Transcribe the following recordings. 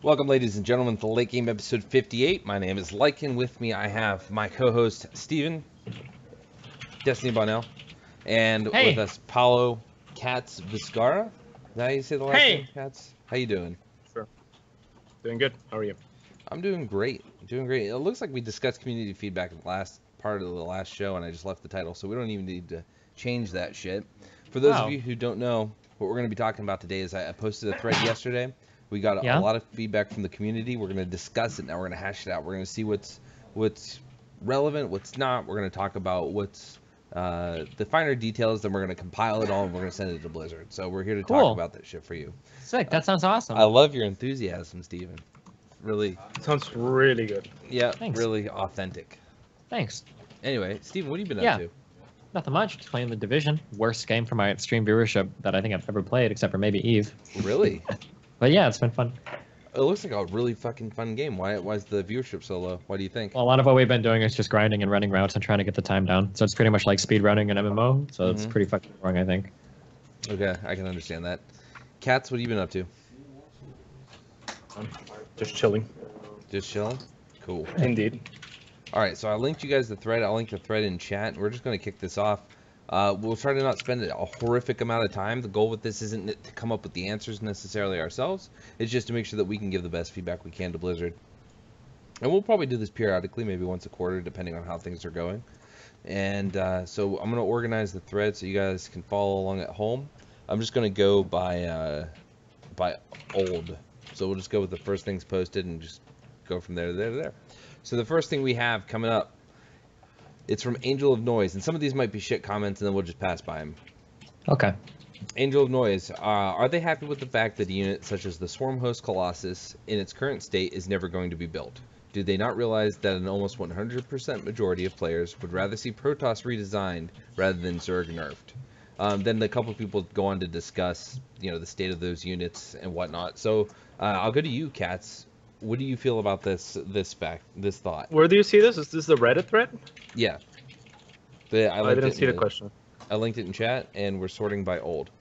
Welcome, ladies and gentlemen, to Late Game episode 58. My name is Lycan. With me, I have my co-host Steven, Destiny Bonnell, and with us, Paulo Katz Vizcarra. Is that how you say the last name, Katz? How you doing? Sure. Doing good. How are you? I'm doing great. Doing great. It looks like we discussed community feedback in the last part of the last show, and I just left the title, so we don't even need to change that shit. For those of you who don't know, what we're going to be talking about today is I posted a thread yesterday. We got a lot of feedback from the community. We're going to discuss it now. We're going to hash it out. We're going to see what's relevant, what's not. We're going to talk about what's the finer details. Then we're going to compile it all, and we're going to send it to Blizzard. So we're here to talk about that shit for you. Sick. That sounds awesome. I love your enthusiasm, Steven. Really. Sounds really good. Yeah, thanks. Really authentic. Thanks. Anyway, Steven, what have you been up to? Nothing much. Just playing The Division. Worst game for my stream viewership that I think I've ever played, except for maybe Eve. Really? But yeah, it's been fun. It looks like a really fucking fun game. Why is the viewership so low? What do you think? Well, a lot of what we've been doing is just grinding and running routes and trying to get the time down. So it's pretty much like speed running an MMO. So it's pretty fucking boring, I think. Okay, I can understand that. Katz, what have you been up to? Just chilling. Just chilling? Cool. Indeed. All right, so I linked you guys the thread. I'll link the thread in chat. We're just going to kick this off. We'll try to not spend a horrific amount of time. The goal with this isn't to come up with the answers necessarily ourselves. It's just to make sure that we can give the best feedback we can to Blizzard. And we'll probably do this periodically, maybe once a quarter, depending on how things are going. And so I'm going to organize the thread so you guys can follow along at home. I'm just going to go by old. So we'll just go with the first things posted and just go from there to there to there. So the first thing we have coming up, it's from Angel of Noise, and some of these might be shit comments, and then we'll just pass by them. Okay. Angel of Noise, are they happy with the fact that a unit such as the Swarm Host Colossus, in its current state, is never going to be built? Do they not realize that an almost 100% majority of players would rather see Protoss redesigned rather than Zerg nerfed? Then a couple of people go on to discuss, the state of those units and whatnot. So I'll go to you, Katz. What do you feel about this thought? Where do you see this? Is this the Reddit thread? Yeah. I didn't see the question. I linked it in chat, and we're sorting by old.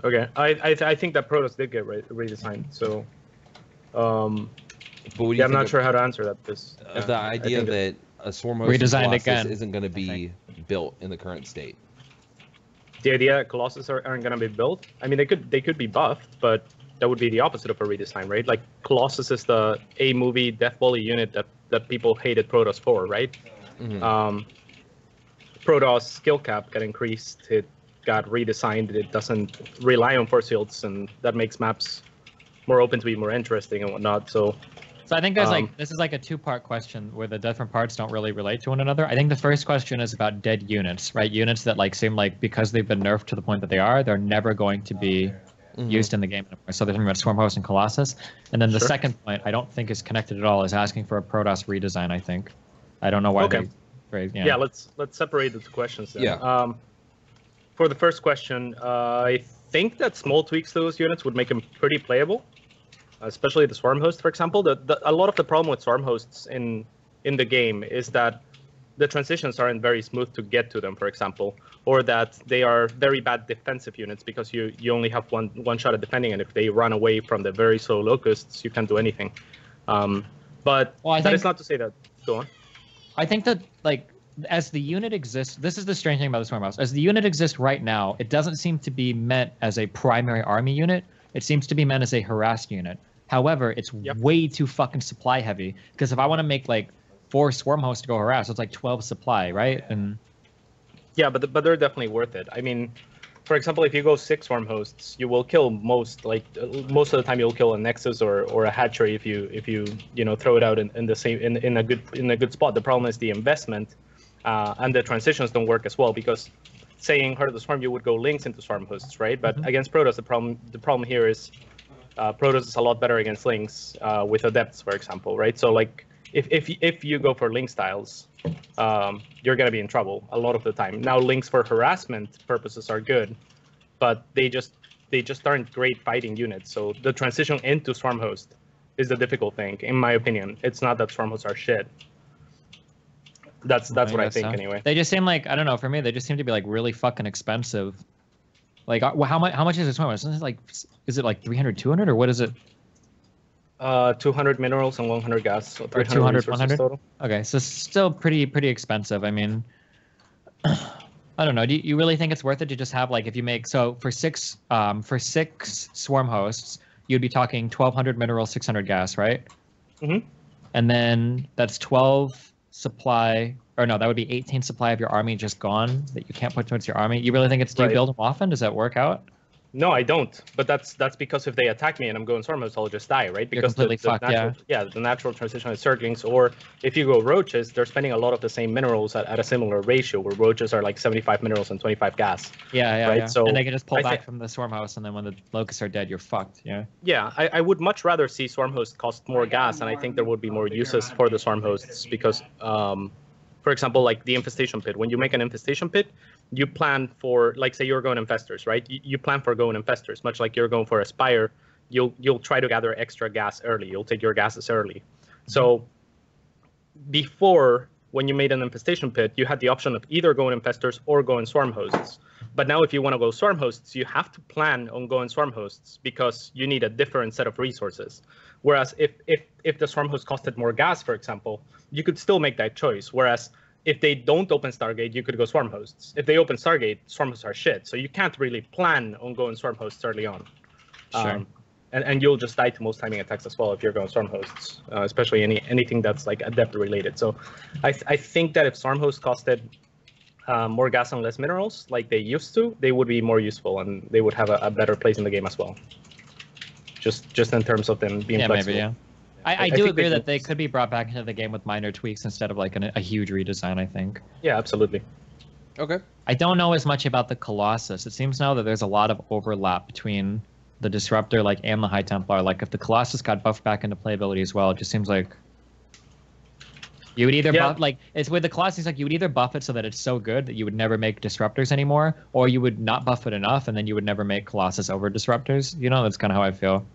Okay. I think that Protoss did get redesigned, so... I'm not sure how to answer that. The idea that a Swarm Host redesigned Colossus again isn't going to be built in the current state. The idea that Colossus aren't going to be built? I mean, they could be buffed, but... that would be the opposite of a redesign, right? Like, Colossus is the A-movie Death Volley unit that people hated Protoss for, right? Mm-hmm. Protoss skill cap got increased, it got redesigned, it doesn't rely on force fields, and that makes maps more open to be more interesting and whatnot, so... So I think there's this is like a two-part question where the different parts don't really relate to one another. I think the first question is about dead units, right? Units that seem like because they've been nerfed to the point that they are, they're never going to be... used in the game anymore. So they're talking about Swarm Host and Colossus. And then the second point, I don't think is connected at all, is asking for a Protoss redesign, I think. I don't know why. Okay. Yeah, let's separate the two questions then. Yeah. For the first question, I think that small tweaks to those units would make them pretty playable, especially the Swarm Host, for example. A lot of the problem with Swarm Hosts in the game is that the transitions aren't very smooth to get to them, for example, or that they are very bad defensive units because you only have one shot at defending, and if they run away from the very slow locusts, you can't do anything. But that is not to say that... Go on. I think that, as the unit exists, this is the strange thing about the Swarm House. As the unit exists right now, it doesn't seem to be meant as a primary army unit. It seems to be meant as a harassed unit. However, it's way too fucking supply heavy, because if I want to make, 4 Swarm Hosts to go harass, it's 12 supply, right? And yeah, but they're definitely worth it. I mean, for example, if you go 6 Swarm Hosts, you will kill most of the time you'll kill a Nexus or a Hatchery if you throw it out in the same in a good spot. The problem is the investment and the transitions don't work as well, because saying Heart of the Swarm, you would go links into Swarm Hosts, right? But against Protoss, the problem here is Protoss is a lot better against links with Adepts, for example, right? So if you go for link styles, you're going to be in trouble a lot of the time. Now, links for harassment purposes are good, but they just aren't great fighting units. So the transition into Swarm Host is the difficult thing, in my opinion. It's not that Swarm Hosts are shit. That's what I think, anyway. They just seem I don't know, for me, they just seem to be really fucking expensive. Like, how much is this one? Is it like 300, 200, or what is it? 200 minerals and 100 gas, so 300 200, resources 100? total. Okay, so still pretty expensive. I mean, I don't know. Do you really think it's worth it to just have, like, if you make, so for six swarm hosts, you'd be talking 1,200 minerals, 600 gas, right? Mm-hmm. And then that's 12 supply, or no, that would be 18 supply of your army just gone that you can't put towards your army. You really think it's, do you build them often? Does that work out? No, I don't. But that's because if they attack me and I'm going storm host, I'll just die, right? Because you're completely fucked, the natural transition is Zerglings. Or if you go roaches, they're spending a lot of the same minerals at a similar ratio, where roaches are like 75 minerals and 25 gas. Yeah. Right. So and they can just pull back from the swarm house, and then when the locusts are dead, you're fucked. Yeah. Yeah, I would much rather see swarm hosts cost more gas, and I think there would be more uses for the swarm hosts because, for example, like the infestation pit. When you make an infestation pit, you plan for, like, say you're going infestors, right? You plan for going infestors, much like you're going for a spire. You'll try to gather extra gas early. You'll take your gases early. So before, when you made an infestation pit, you had the option of either going infestors or going swarm hosts. But now if you want to go swarm hosts, you have to plan on going swarm hosts because you need a different set of resources. Whereas if the swarm host costed more gas, for example, you could still make that choice. Whereas if they don't open Stargate, you could go swarm hosts. If they open Stargate, swarm hosts are shit. So you can't really plan on going swarm hosts early on. Sure. And you'll just die to most timing attacks as well if you're going swarm hosts, especially anything that's like adept related. So I think that if swarm hosts costed more gas and less minerals like they used to, they would be more useful and they would have a better place in the game as well. Just in terms of them being flexible. Maybe, yeah. I do agree that they could be brought back into the game with minor tweaks instead of like a huge redesign, I think. Yeah, absolutely. Okay. I don't know as much about the Colossus. It seems now that there's a lot of overlap between the Disruptor and the High Templar. Like, if the Colossus got buffed back into playability as well, it just seems like you would either buff, like, it's with the Colossus, like, you would either buff it so that it's so good that you would never make Disruptors anymore, or you would not buff it enough and then you would never make Colossus over Disruptors. You know, that's kind of how I feel.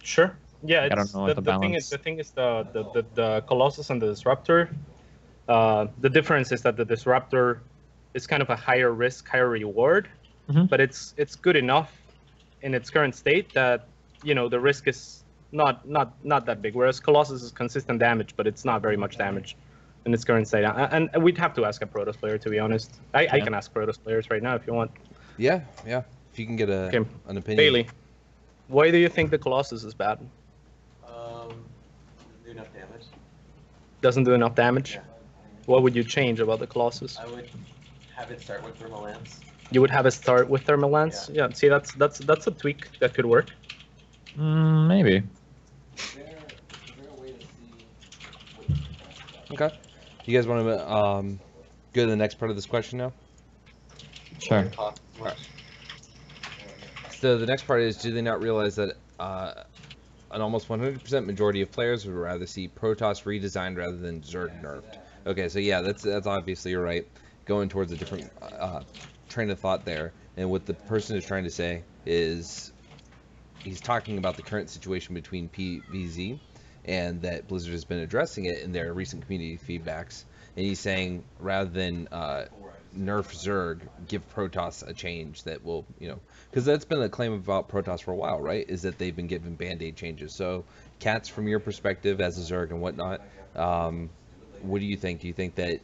Sure. Yeah, I don't know the thing is the Colossus and the Disruptor. The difference is that the Disruptor is kind of a higher risk, higher reward, but it's good enough in its current state that, you know, the risk is not that big. Whereas Colossus is consistent damage, but it's not very much damage in its current state. And we'd have to ask a Protoss player, to be honest. I can ask Protoss players right now if you want. Yeah. If you can get an opinion. Bailey, why do you think the Colossus is bad? Do enough damage. Doesn't do enough damage? Yeah. What would you change about the Colossus? I would have it start with Thermal Lance. You would have it start with Thermal Lance? Yeah, see, that's a tweak that could work. Maybe. Okay. You guys want to go to the next part of this question now? Sure. Right. So the next part is, do they not realize that an almost 100% majority of players would rather see Protoss redesigned rather than Zerg nerfed? Okay, so yeah, that's obviously, you're right. Going towards a different train of thought there. And what the person is trying to say is, he's talking about the current situation between PVZ, and that Blizzard has been addressing it in their recent community feedbacks. And he's saying, rather than nerf Zerg, give Protoss a change that will, you know, because that's been a claim about Protoss for a while, right? Is that they've been given band-aid changes. So, Cats, from your perspective as a Zerg and whatnot, what do you think? Do you think that,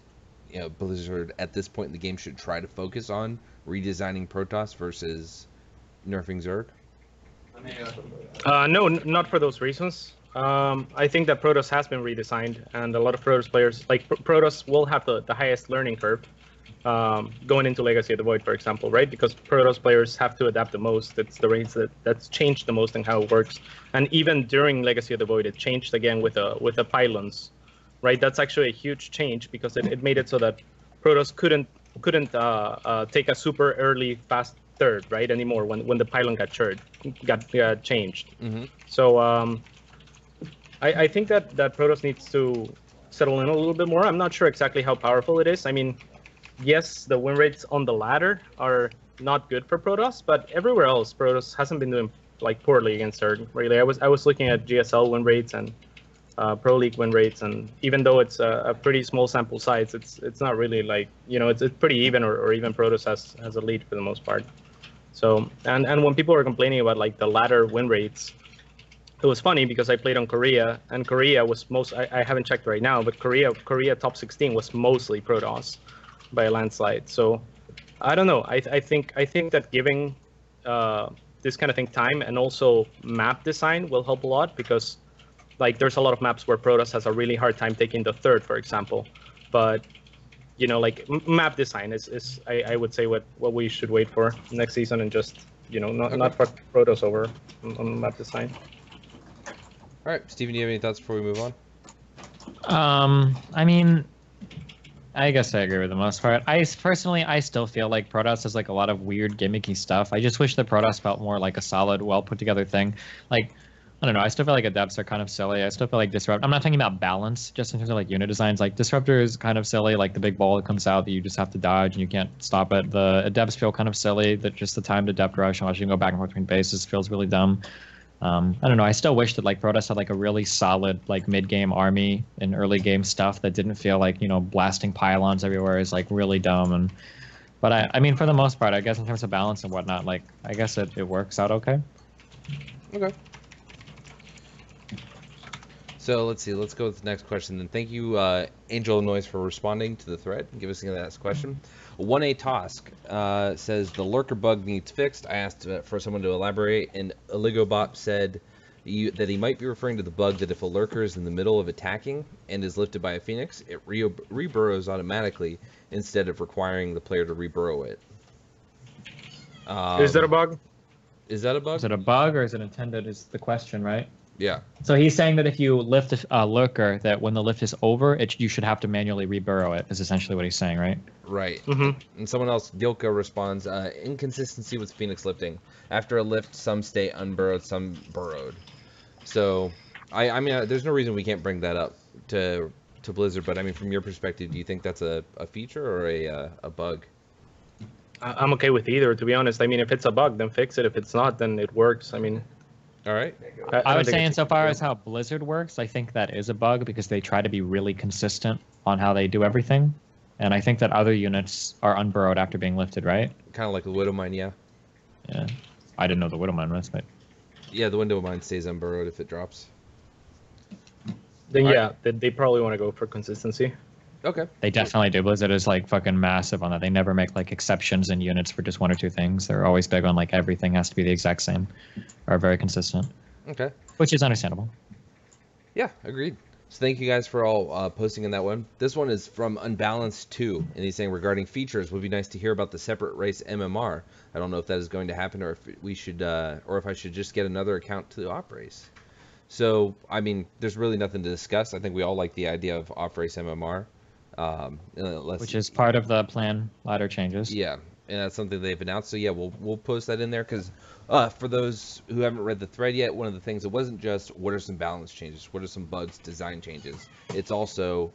you know, Blizzard at this point in the game should try to focus on redesigning Protoss versus nerfing Zerg? No, not for those reasons. I think that Protoss has been redesigned, and a lot of Protoss players, like Protoss, will have the highest learning curve going into Legacy of the Void, for example, right? Because Protoss players have to adapt the most. It's the range that's changed the most in how it works. And even during Legacy of the Void, it changed again with the pylons, right? That's actually a huge change because it made it so that Protoss couldn't take a super early fast third, right, anymore when the pylon got changed. So I think that Protoss needs to settle in a little bit more. I'm not sure exactly how powerful it is. I mean, yes, the win rates on the ladder are not good for Protoss, but everywhere else, Protoss hasn't been doing like poorly against Zerg. Really, I was looking at GSL win rates and Pro League win rates, and even though it's a pretty small sample size, it's not really like, you know, it's pretty even, or even Protoss has a lead for the most part. So and when people were complaining about like the ladder win rates, it was funny because I played on Korea, and Korea was I haven't checked right now, but Korea top 16 was mostly Protoss by a landslide. So I don't know. I think that giving this kind of thing time and also map design will help a lot, because like there's a lot of maps where Protoss has a really hard time taking the third, for example. But you know, like map design is I would say what we should wait for next season, and just not fuck Protoss over on map design. All right, Steven, do you have any thoughts before we move on? I mean, I guess I agree with the most part. I still feel like Protoss has like a lot of weird gimmicky stuff. I just wish that Protoss felt more like a solid, well put together thing. Like, I don't know. I still feel like Adepts are kind of silly. I still feel like Disrupt. I'm not talking about balance, just in terms of like unit designs. Like Disruptor is kind of silly. Like the big ball that comes out that you just have to dodge and you can't stop it. The Adepts feel kind of silly. That just the time to Adept rush and watching you go back and forth between bases feels really dumb. I don't know. I still wish that like Protoss had like a really solid like mid-game army and early game stuff that didn't feel like blasting pylons everywhere is like really dumb. But I mean, for the most part, I guess in terms of balance and whatnot, like I guess it works out okay. Okay. So let's see. Let's go with the next question. Then thank you, Angel Noise, for responding to the thread and give us the next question. 1A Tosk says the lurker bug needs fixed. I asked for someone to elaborate, and Oligobot said that he might be referring to the bug that if a lurker is in the middle of attacking and is lifted by a phoenix, it reburrows automatically instead of requiring the player to reburrow it. Is that a bug? Is that a bug? Is it a bug or is it intended? Is the question, right? Yeah. So he's saying that if you lift a lurker, that when the lift is over, you should have to manually reburrow it. Is essentially what he's saying, right? Right. Mm-hmm. And someone else, Dilka, responds, inconsistency with Phoenix lifting. After a lift, some stay unburrowed, some burrowed. So, I mean, there's no reason we can't bring that up to Blizzard, but I mean, from your perspective, do you think that's a feature or a bug? I'm okay with either, to be honest. I mean, if it's a bug, then fix it. If it's not, then it works. I mean... All right. I was saying, so far as how Blizzard works, I think that is a bug because they try to be really consistent on how they do everything. And I think that other units are unburrowed after being lifted, right? Kind of like the Widowmine, yeah. Yeah. I didn't know the Widowmine was, but... Yeah, the Widowmine stays unburrowed if it drops. Then yeah, they probably want to go for consistency. Okay. They definitely do. Blizzard is like fucking massive on that. They never make like exceptions in units for just one or two things. They're always big on like everything has to be the exact same, or very consistent. Okay. Which is understandable. Yeah, agreed. So thank you guys for all posting in that one. This one is from Unbalanced 2, and he's saying regarding features, would be nice to hear about the separate race MMR. I don't know if that is going to happen, or if we should, or if I should just get another account to the op race. So I mean, there's really nothing to discuss. I think we all like the idea of off race MMR. Which is part of the plan ladder changes. Yeah, and that's something they've announced. So yeah, we'll post that in there because for those who haven't read the thread yet, one of the things, it wasn't just what are some balance changes, what are some bugs, design changes. It's also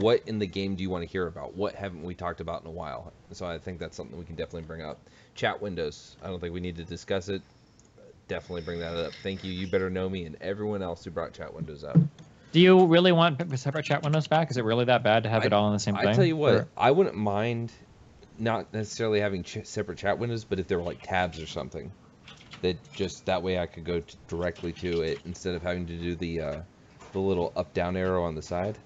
what in the game do you want to hear about? What haven't we talked about in a while? So I think that's something we can definitely bring up. Chat windows. I don't think we need to discuss it. Definitely bring that up. Thank you. You better know me and everyone else who brought chat windows up. Do you really want separate chat windows back? Is it really that bad to have it all in the same thing? I tell you what, I wouldn't mind not necessarily having separate chat windows, but if there were like tabs or something, that way I could go directly to it instead of having to do the little up-down arrow on the side.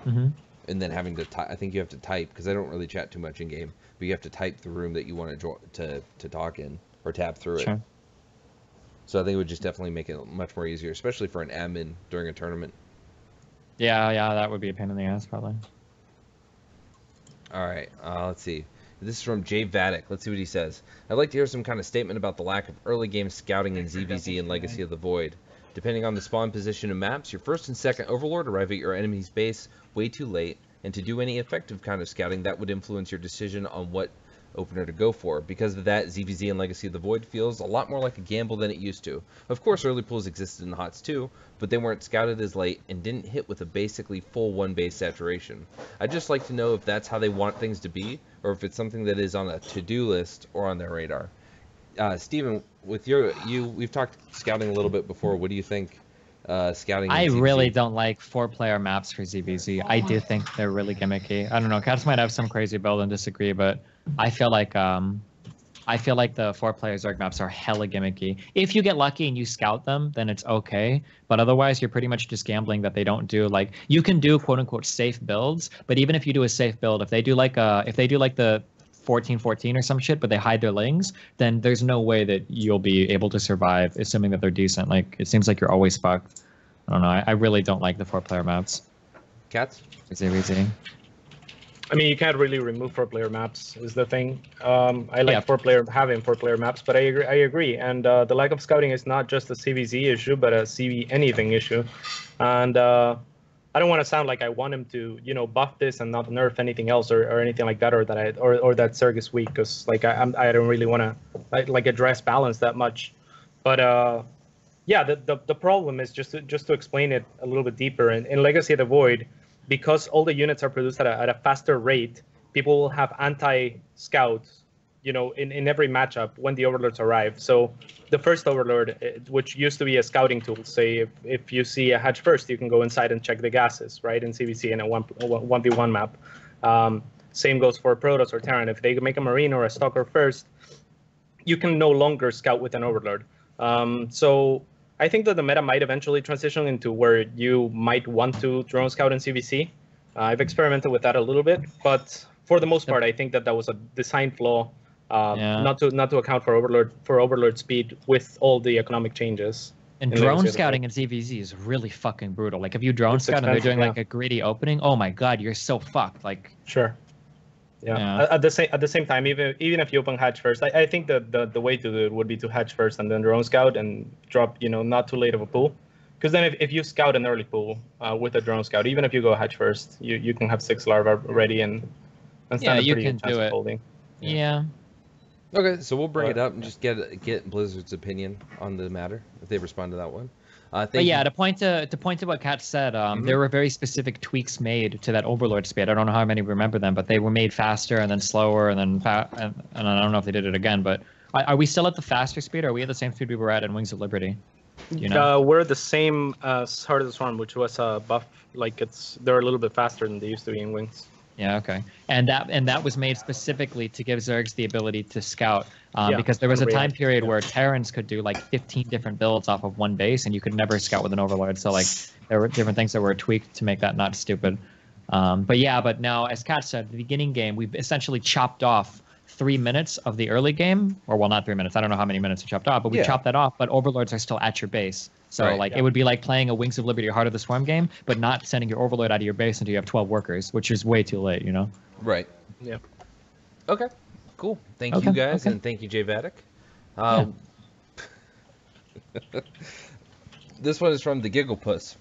Mm-hmm. And then having to I think you have to type, because I don't really chat too much in game, but you have to type the room that you want to talk in or tab through it. So I think it would just definitely make it much more easier, especially for an admin during a tournament. Yeah, that would be a pain in the ass, probably. All right, let's see. This is from Jay Vatic. Let's see what he says. I'd like to hear some kind of statement about the lack of early game scouting in ZVZ and Legacy of the Void. Depending on the spawn position of maps, your first and second Overlord arrive at your enemy's base way too late, and to do any effective kind of scouting, that would influence your decision on what opener to go for. Because of that, ZVZ and Legacy of the Void feels a lot more like a gamble than it used to. Of course, early pools existed in the HOTS too, but they weren't scouted as late and didn't hit with a basically full one base saturation. I'd just like to know if that's how they want things to be, or if it's something that is on a to-do list or on their radar. Steven, with we've talked scouting a little bit before. What do you think? Scouting. I really don't like 4-player maps for ZVZ. I do think they're really gimmicky. I don't know. Cats might have some crazy build and disagree, but I feel like I feel like the 4-player Zerg maps are hella gimmicky. If you get lucky and you scout them, then it's okay. But otherwise, you're pretty much just gambling that they don't do like you can do quote unquote safe builds. But even if you do a safe build, if they do like the 14-14 or some shit, but they hide their lings, then there's no way that you'll be able to survive, assuming that they're decent. Like it seems like you're always fucked. I don't know. I really don't like the 4-player maps. Cats? It's easy. I mean, you can't really remove 4-player maps is the thing. I like having 4-player maps, but I agree. And the lack of scouting is not just a CVZ issue, but a CV anything issue. And I don't want to sound like I want him to, buff this and not nerf anything else or anything like that, or that or that Zerg is weak, because like I don't really want to like address balance that much. But yeah, the problem is just to explain it a little bit deeper. In Legacy of the Void, because all the units are produced at a faster rate, people will have anti-scouts, in every matchup when the overlords arrive. So the first overlord, which used to be a scouting tool, say if you see a hatch first, you can go inside and check the gases, right, in CVC in a 1v1 map. Same goes for Protoss or Terran. If they make a Marine or a Stalker first, you can no longer scout with an overlord. So I think that the meta might eventually transition into where you might want to drone scout in CVC. I've experimented with that a little bit, but for the most part, I think that was a design flaw, not to account for overlord speed with all the economic changes. And drone scouting in CVZ is really fucking brutal. Like if you drone scout and they're doing like a greedy opening, oh my god, you're so fucked. Like sure. Yeah. At the same time, even if you open hatch first, I think the way to do it would be to hatch first and then drone scout and drop not too late of a pool, because then if you scout an early pool with a drone scout, even if you go hatch first, you can have 6 larvae ready and stand a pretty good chance of holding. Yeah. Okay, so we'll bring it up and just get Blizzard's opinion on the matter if they respond to that one. But yeah, to point to what Kat said, there were very specific tweaks made to that Overlord speed. I don't know how many remember them, but they were made faster and then slower and then and I don't know if they did it again. But are we still at the faster speed? Or are we at the same speed we were at in Wings of Liberty? We're the same as Heart of the Swarm, which was a buff. Like they're a little bit faster than they used to be in Wings. Yeah, okay. And that was made specifically to give Zergs the ability to scout, because there was a time period where Terrans could do like 15 different builds off of one base, and you could never scout with an Overlord. So like there were different things that were tweaked to make that not stupid. But now, as Kat said, the beginning game, we've essentially chopped off 3 minutes of the early game, or well, not 3 minutes. I don't know how many minutes we chopped off, but we chopped that off. But Overlords are still at your base. So it would be like playing a Wings of Liberty or Heart of the Swarm game, but not sending your Overlord out of your base until you have 12 workers, which is way too late, Right. Yeah. Okay. Cool. Thank you guys, and thank you, Jay Vatic. This one is from the Gigglepuss.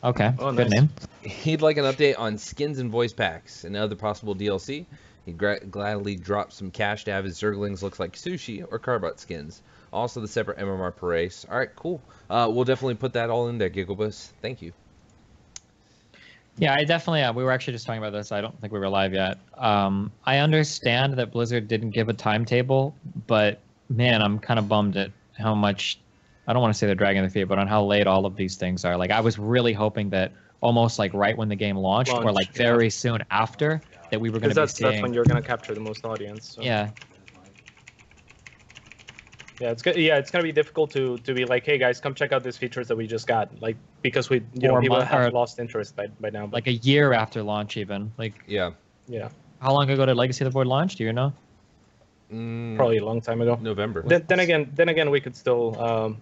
Okay. Oh, good nice name. He'd like an update on skins and voice packs and other possible DLC. He'd gladly drop some cash to have his Zerglings look like sushi or Carbot skins. Also, the separate MMR per race. All right, cool. We'll definitely put that all in there, Gigglebus. Thank you. Yeah, I definitely. We were actually just talking about this. I don't think we were live yet. I understand that Blizzard didn't give a timetable, but man, I'm kind of bummed at how much. I don't want to say they're dragging their feet, but on how late all of these things are. Like, I was really hoping that almost like right when the game launched or like very soon after that we were going to be seeing. That's when you're going to capture the most audience. So. Yeah. Yeah, it's good. Yeah, it's gonna be difficult to be like, hey guys, come check out these features that we just got, like because people have lost interest by now. But... Like a year after launch, even like. Yeah. Yeah. How long ago did Legacy of the Void launch? Do you know? Probably a long time ago. November. Then again, we could still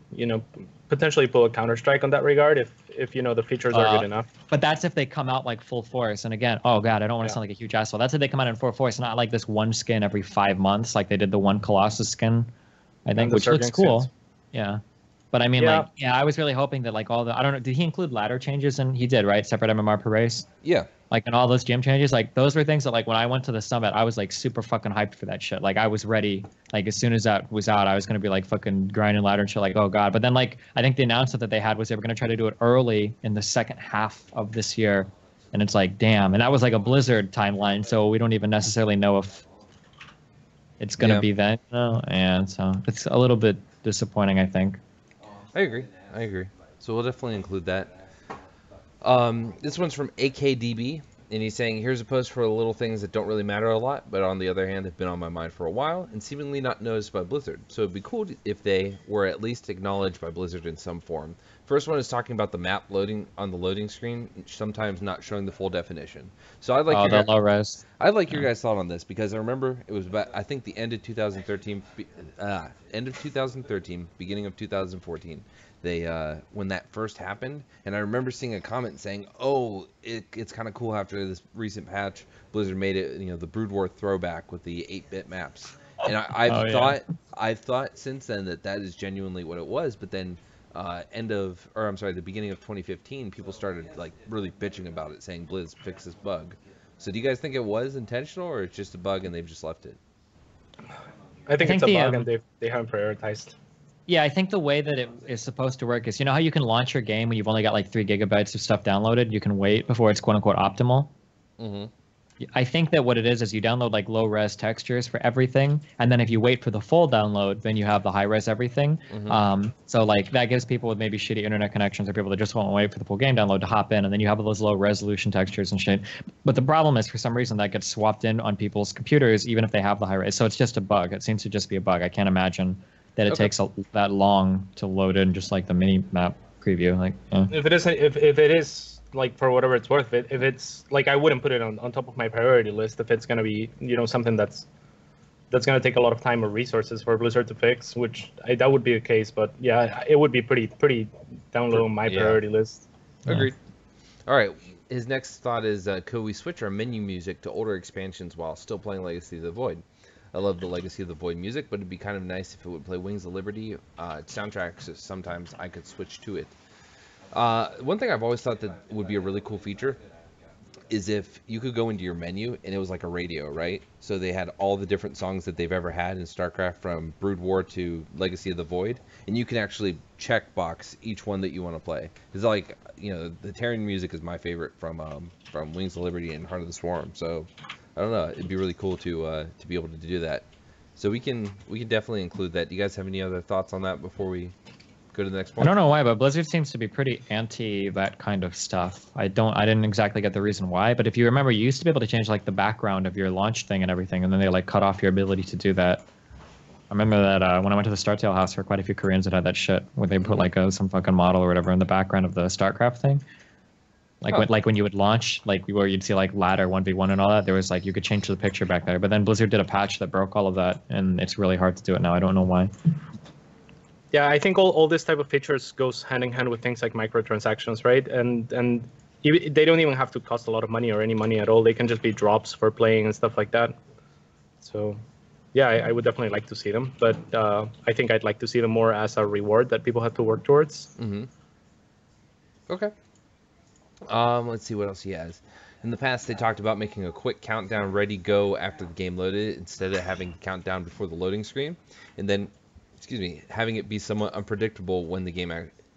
potentially pull a Counter-Strike on that regard if the features are good enough. But that's if they come out like full force. And again, oh god, I don't want to sound like a huge asshole. That's if they come out in full force, not like this one skin every 5 months, like they did the one Colossus skin. I think, which looks cool. Skins. Yeah. But I mean, I was really hoping that like all the, I don't know, did he include ladder changes? And he did, right? Separate MMR per race? Yeah. Like, and all those gym changes, like those were things that like when I went to the summit, I was like super fucking hyped for that shit. Like I was ready. Like as soon as that was out, I was going to be like fucking grinding ladder and shit like, oh god. But then like, I think the announcement that they had was they were going to try to do it early in the second half of this year. And it's like, damn. And that was like a Blizzard timeline. So we don't even necessarily know if it's going to be then. And so it's a little bit disappointing, I think. I agree. So we'll definitely include that. This one's from AKDB. And he's saying, here's a post for the little things that don't really matter a lot, but on the other hand have been on my mind for a while and seemingly not noticed by Blizzard. So it'd be cool if they were at least acknowledged by Blizzard in some form. First one is talking about the map loading on the loading screen, sometimes not showing the full definition. So I'd like the low res. I'd like your guys' thought on this, because I remember it was about, I think, the end of 2013, beginning of 2014. They when that first happened, and I remember seeing a comment saying, "Oh, it's kind of cool after this recent patch, Blizzard made it, the Brood War throwback with the 8-bit maps." And I've thought since then that is genuinely what it was. But then the beginning of 2015, people started like really bitching about it, saying Blizz fix this bug. So do you guys think it was intentional, or it's just a bug and they've just left it? I think it's a bug and they haven't prioritized. Yeah, I think the way that it is supposed to work is, how you can launch your game when you've only got like 3 gigabytes of stuff downloaded? You can wait before it's quote-unquote optimal. Mm-hmm. I think that what it is you download like low-res textures for everything, and then if you wait for the full download, then you have the high-res everything. Mm-hmm. So like that gives people with maybe shitty internet connections or people that just won't wait for the full game download to hop in, and then you have all those low-resolution textures and shit. But the problem is, for some reason, that gets swapped in on people's computers, even if they have the high-res. So it's just a bug. It seems to just be a bug. I can't imagine that it takes that long to load in, just like the mini map preview. Like, if it is like, for whatever it's worth, if it's like, I wouldn't put it on top of my priority list if it's gonna be something that's gonna take a lot of time or resources for Blizzard to fix, which that would be the case. But yeah, it would be pretty down low on my priority list. Agreed. All right. His next thought is, could we switch our menu music to older expansions while still playing Legacy of the Void? I love the Legacy of the Void music, but it'd be kind of nice if it would play Wings of Liberty soundtracks. So sometimes I could switch to it. One thing I've always thought that would be a really cool feature is if you could go into your menu and it was like a radio, right? So they had all the different songs that they've ever had in StarCraft, from Brood War to Legacy of the Void, and you can actually checkbox each one that you want to play. It's like, the Terran music is my favorite from Wings of Liberty and Heart of the Swarm. So I don't know. It'd be really cool to be able to do that. So we can definitely include that. Do you guys have any other thoughts on that before we go to the next point? I don't know why, but Blizzard seems to be pretty anti that kind of stuff. I didn't exactly get the reason why, but if you remember, you used to be able to change like the background of your launch thing and everything, and then they like cut off your ability to do that. I remember that when I went to the Startail house, there were quite a few Koreans that had that shit, where they put like some fucking model or whatever in the background of the StarCraft thing. Like when you would launch, like where you'd see like ladder 1v1 and all that, there was like you could change the picture back there. But then Blizzard did a patch that broke all of that, and it's really hard to do it now. I don't know why. Yeah, I think all this type of features goes hand in hand with things like microtransactions, right? And they don't even have to cost a lot of money or any money at all. They can just be drops for playing and stuff like that. So yeah, I would definitely like to see them, but I think I'd like to see them more as a reward that people have to work towards. Mm-hmm. Okay. Let's see what else he has. In the past, they talked about making a quick countdown ready go after the game loaded, instead of having countdown before the loading screen, and then, having it be somewhat unpredictable when the game.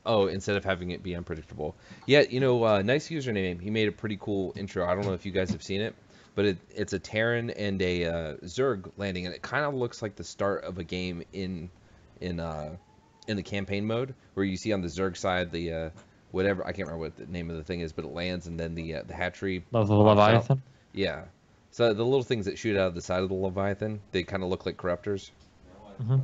Instead of having it be unpredictable. Yeah, nice username. He made a pretty cool intro. I don't know if you guys have seen it, but it's a Terran and a Zerg landing, and it kind of looks like the start of a game in the campaign mode, where you see on the Zerg side the whatever, I can't remember what the name of the thing is, but it lands, and then the hatchery. The Leviathan? Out. Yeah. So the little things that shoot out of the side of the Leviathan, they kind of look like corruptors. Mm-hmm.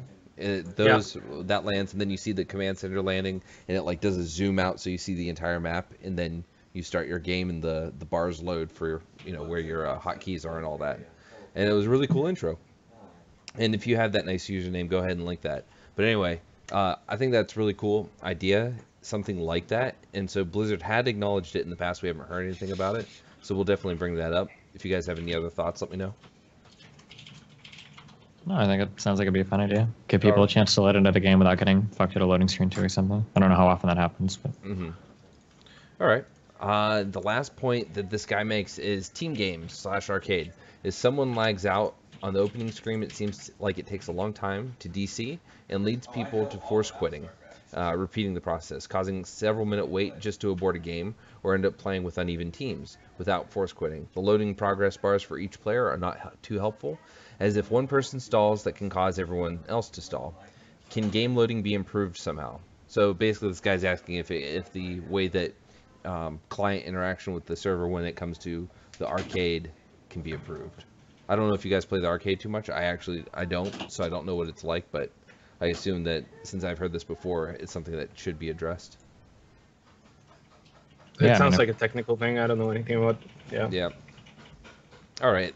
That lands, and then you see the command center landing, and it like does a zoom out, so you see the entire map, and then you start your game, and the bars load for where your hotkeys are and all that. And it was a really cool intro. And if you have that nice username, go ahead and link that. But anyway, I think that's a really cool idea, something like that. And so Blizzard had acknowledged it in the past. We haven't heard anything about it, so we'll definitely bring that up. If you guys have any other thoughts, let me know. No, I think it sounds like it'd be a fun idea. Give people a chance to let into the game without getting fucked at a loading screen too or something. I don't know how often that happens, but. Mm-hmm. All right. The last point that this guy makes is team games / arcade. If someone lags out on the opening screen, it seems like it takes a long time to DC and leads people to force quitting, repeating the process, causing several minute wait just to abort a game or end up playing with uneven teams without force quitting. The loading progress bars for each player are not too helpful, as if one person stalls, that can cause everyone else to stall. Can game loading be improved somehow? So basically this guy's asking if the way that client interaction with the server when it comes to the arcade can be improved. I don't know if you guys play the arcade too much. I don't, so I don't know what it's like, but I assume that since I've heard this before, it's something that should be addressed. It sounds like a technical thing. I don't know anything about. Yeah. Yeah. All right.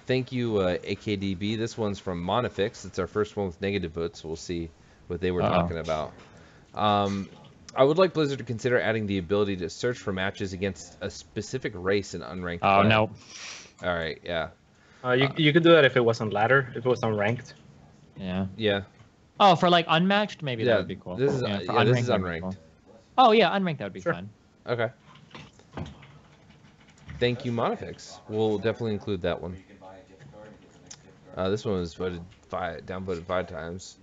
Thank you, AKDB. This one's from Monifix. It's our first one with negative votes. So we'll see what they were talking about. I would like Blizzard to consider adding the ability to search for matches against a specific race in unranked play. Oh, no. All right, yeah. You could do that if it wasn't ladder, if it was unranked. Yeah. Yeah. Oh, for like unmatched, maybe that would be cool. This is, for this is that'd be unranked. cool. Oh, yeah, unranked, that would be fun. Okay. Thank you, Monifix. We'll definitely include that one. This one was downvoted 5 times.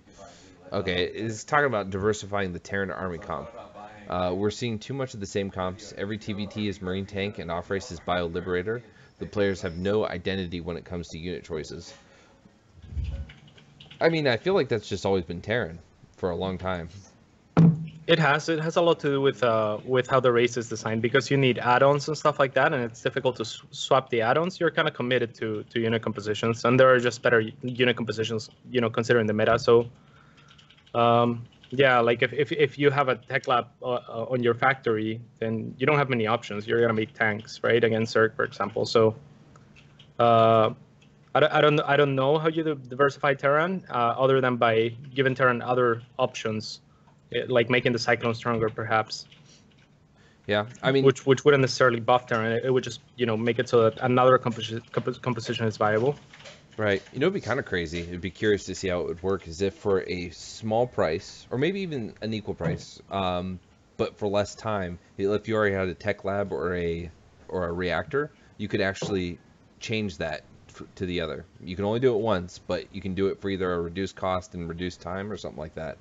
Okay, it's talking about diversifying the Terran Army comp. We're seeing too much of the same comps. Every TVT is Marine Tank and off-race is Bio Liberator. The players have no identity when it comes to unit choices. I mean, I feel like that's just always been Terran for a long time. It has a lot to do with how the race is designed, because you need add-ons and stuff like that, and it's difficult to swap the add-ons. You're kind of committed to unit compositions, and there are just better unit compositions, considering the meta. So, yeah, like if you have a tech lab on your factory, then you don't have many options. You're gonna make tanks, right, against Zerg, for example. So, I don't know how you diversify Terran other than by giving Terran other options. Like making the Cyclone stronger, perhaps. Yeah, I mean, which wouldn't necessarily buff Terran. It would just make it so that another composition is viable. Right. It'd be kind of crazy. It'd be curious to see how it would work. Is if for a small price, or maybe even an equal price, but for less time, if you already had a tech lab or a reactor, you could actually change that to the other. You can only do it once, but you can do it for either a reduced cost and reduced time or something like that.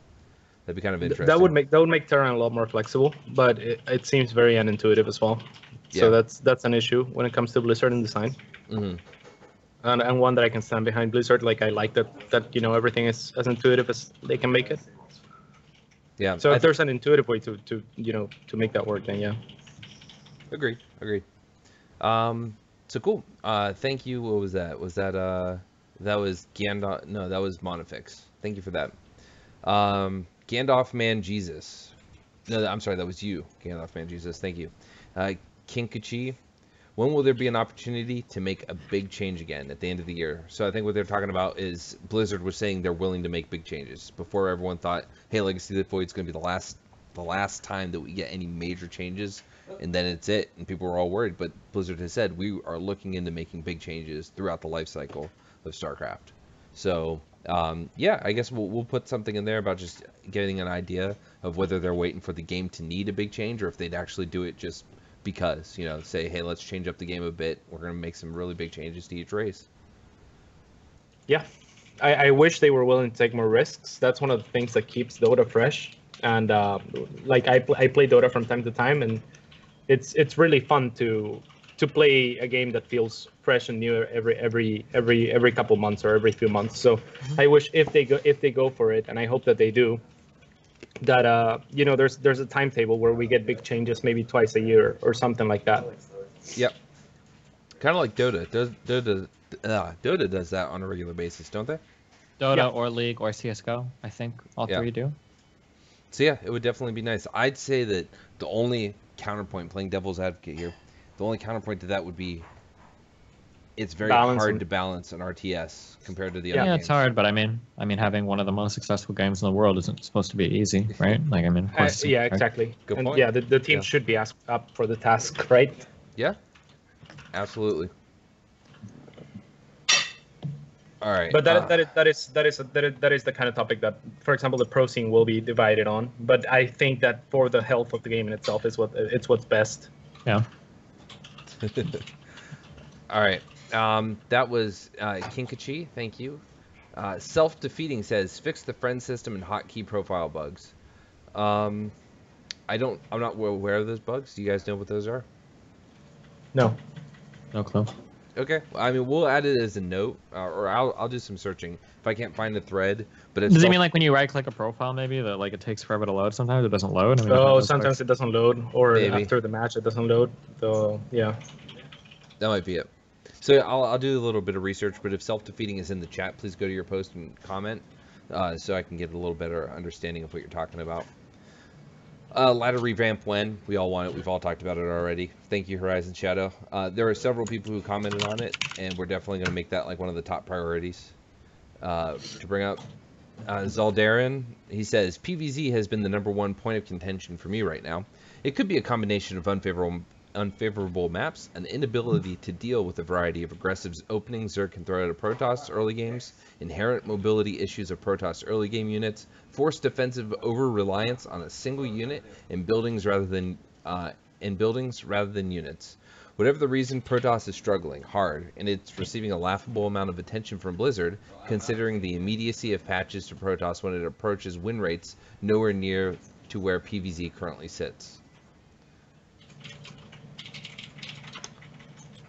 That'd be kind of interesting. That would make Terran a lot more flexible, but it seems very unintuitive as well. So that's an issue when it comes to Blizzard and design. Mm-hmm. And one that I can stand behind Blizzard. Like, I like that everything is as intuitive as they can make it. Yeah. So if there's an intuitive way to make that work, then yeah. Agreed. So cool. Thank you. What was that? Was that that was Gandalf? No, that was Monifix. Thank you for that. Gandalf Man Jesus. No, I'm sorry, that was you, Gandalf Man Jesus. Thank you. Kinkachi. When will there be an opportunity to make a big change again at the end of the year? So I think what they're talking about is Blizzard was saying they're willing to make big changes. Before everyone thought, hey, Legacy of the Void's going to be the last time that we get any major changes, and then it's it. And people were all worried, but Blizzard has said we are looking into making big changes throughout the life cycle of StarCraft. So yeah, I guess we'll put something in there about just getting an idea of whether they're waiting for the game to need a big change, or if they'd actually do it just because, say, hey, let's change up the game a bit. We're going to make some really big changes to each race. Yeah, I wish they were willing to take more risks. That's one of the things that keeps Dota fresh. And like I play Dota from time to time, and it's really fun to play a game that feels fresh and new every couple months or every few months. So I wish if they go for it, and I hope that they do, that there's a timetable where we get big changes maybe twice a year or something like that. Yep. Kind of like Dota. Dota does that on a regular basis, don't they? Dota or League or CSGO, I think all three do. So yeah, it would definitely be nice. I'd say that the only counterpoint, playing devil's advocate here, the only counterpoint to that would be it's very hard to balance an RTS compared to the other games. Yeah, it's hard, but I mean, having one of the most successful games in the world isn't supposed to be easy, right? Like, I mean, of course yeah, exactly. Good point. Yeah, the team should be asked up for the task, right? Yeah, absolutely. All right. But that is the kind of topic that, for example, the pro scene will be divided on. But I think that for the health of the game in itself is what's best. Yeah. All right. That was Kinkachi. Thank you. Self-defeating says fix the friend system and hotkey profile bugs. I'm not aware of those bugs. Do you guys know what those are? No. No clue. Okay. I mean, we'll add it as a note, or I'll do some searching if I can't find a thread. But if Does it mean like when you right-click a profile, maybe that like it takes forever to load? Sometimes it doesn't load. I mean, Oh, sometimes it doesn't load, or Maybe. after the match it doesn't load. So yeah. That might be it. So I'll do a little bit of research, but if self-defeating is in the chat, please go to your post and comment, so I can get a little better understanding of what you're talking about. Ladder revamp when? We all want it. We've all talked about it already. Thank you, Horizon Shadow. There are several people who commented on it, and we're definitely going to make that like one of the top priorities to bring up. Zaldarin, he says, PvZ has been the #1 point of contention for me right now. It could be a combination of unfavorable maps, an inability to deal with a variety of aggressive openings Zerg can throw out of Protoss early games, inherent mobility issues of Protoss early game units, forced defensive over-reliance on a single unit in buildings rather than units. Whatever the reason, Protoss is struggling hard, and it's receiving a laughable amount of attention from Blizzard, considering the immediacy of patches to Protoss when it approaches win rates nowhere near to where PvZ currently sits.